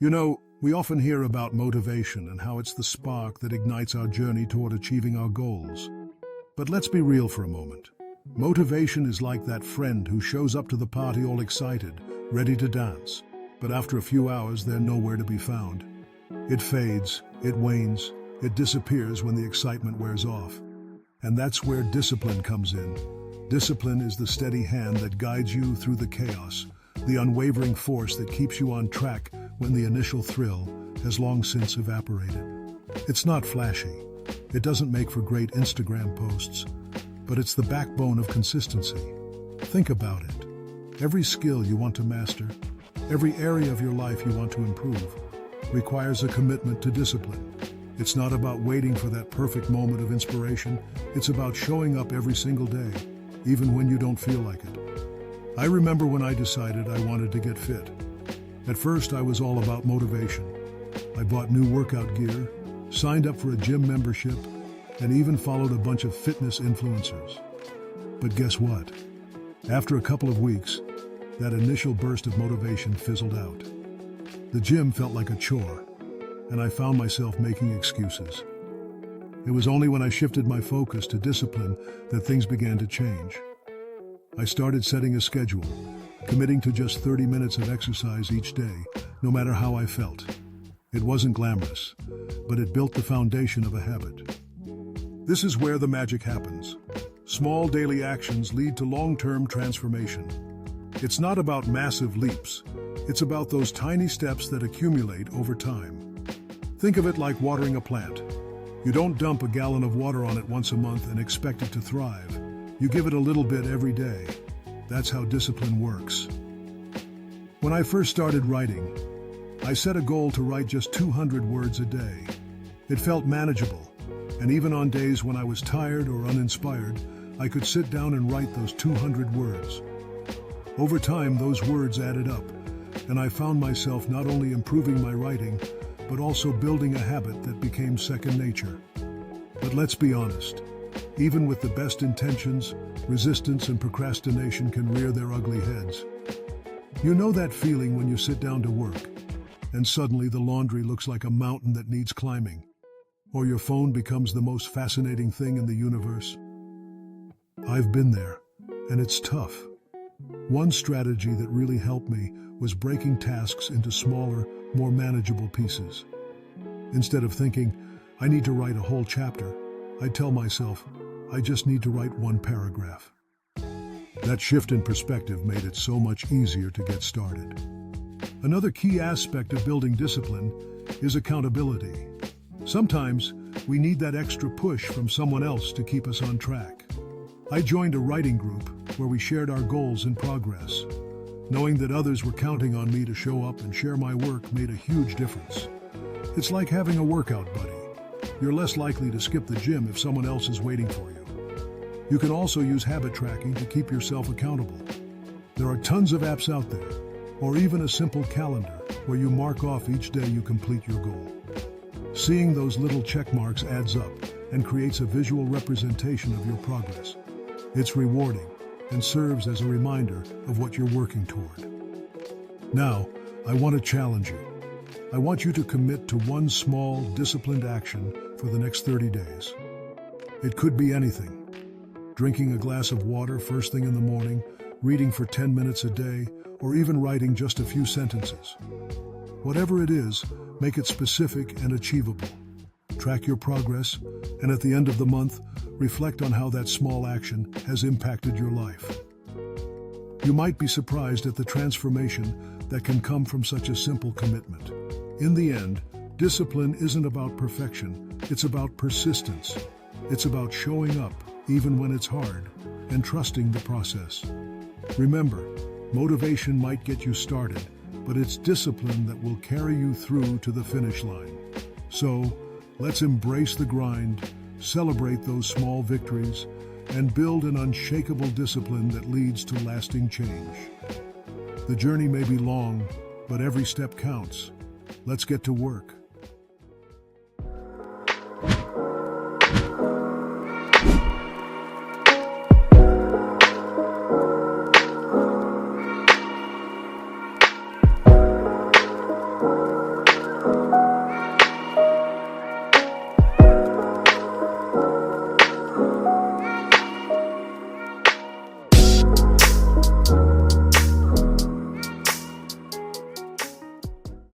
We often hear about motivation and how it's the spark that ignites our journey toward achieving our goals. But let's be real for a moment. Motivation is like that friend who shows up to the party all excited, ready to dance. But after a few hours, they're nowhere to be found. It fades, it wanes, it disappears when the excitement wears off. And that's where discipline comes in. Discipline is the steady hand that guides you through the chaos, the unwavering force that keeps you on track when the initial thrill has long since evaporated. It's not flashy. It doesn't make for great Instagram posts, but it's the backbone of consistency. Think about it. Every skill you want to master, every area of your life you want to improve, requires a commitment to discipline. It's not about waiting for that perfect moment of inspiration. It's about showing up every single day, even when you don't feel like it. I remember when I decided I wanted to get fit. At first, I was all about motivation. I bought new workout gear, signed up for a gym membership, and even followed a bunch of fitness influencers. But guess what? After a couple of weeks, that initial burst of motivation fizzled out. The gym felt like a chore, and I found myself making excuses. It was only when I shifted my focus to discipline that things began to change. I started setting a schedule, committing to just 30 minutes of exercise each day, no matter how I felt. It wasn't glamorous, but it built the foundation of a habit. This is where the magic happens. Small daily actions lead to long-term transformation. It's not about massive leaps. It's about those tiny steps that accumulate over time. Think of it like watering a plant. You don't dump a gallon of water on it once a month and expect it to thrive. You give it a little bit every day. That's how discipline works. When I first started writing, I set a goal to write just 200 words a day. It felt manageable, and even on days when I was tired or uninspired, I could sit down and write those 200 words. Over time, those words added up, and I found myself not only improving my writing, but also building a habit that became second nature. But let's be honest, even with the best intentions, resistance and procrastination can rear their ugly heads. You know that feeling when you sit down to work, and suddenly the laundry looks like a mountain that needs climbing, or your phone becomes the most fascinating thing in the universe? I've been there, and it's tough. One strategy that really helped me was breaking tasks into smaller, more manageable pieces. Instead of thinking, I need to write a whole chapter, I'd tell myself, I just need to write one paragraph. That shift in perspective made it so much easier to get started. Another key aspect of building discipline is accountability. Sometimes we need that extra push from someone else to keep us on track. I joined a writing group where we shared our goals and progress. Knowing that others were counting on me to show up and share my work made a huge difference. It's like having a workout buddy. You're less likely to skip the gym if someone else is waiting for you. You can also use habit tracking to keep yourself accountable. There are tons of apps out there, or even a simple calendar where you mark off each day you complete your goal. Seeing those little check marks adds up and creates a visual representation of your progress. It's rewarding and serves as a reminder of what you're working toward. Now, I want to challenge you. I want you to commit to one small, disciplined action for the next 30 days. It could be anything. Drinking a glass of water first thing in the morning, reading for 10 minutes a day, or even writing just a few sentences. Whatever it is, make it specific and achievable. Track your progress, and at the end of the month, reflect on how that small action has impacted your life. You might be surprised at the transformation that can come from such a simple commitment. In the end, discipline isn't about perfection, it's about persistence. It's about showing up, even when it's hard, and trusting the process. Remember, motivation might get you started, but it's discipline that will carry you through to the finish line. So, let's embrace the grind, celebrate those small victories, and build an unshakable discipline that leads to lasting change. The journey may be long, but every step counts. Let's get to work.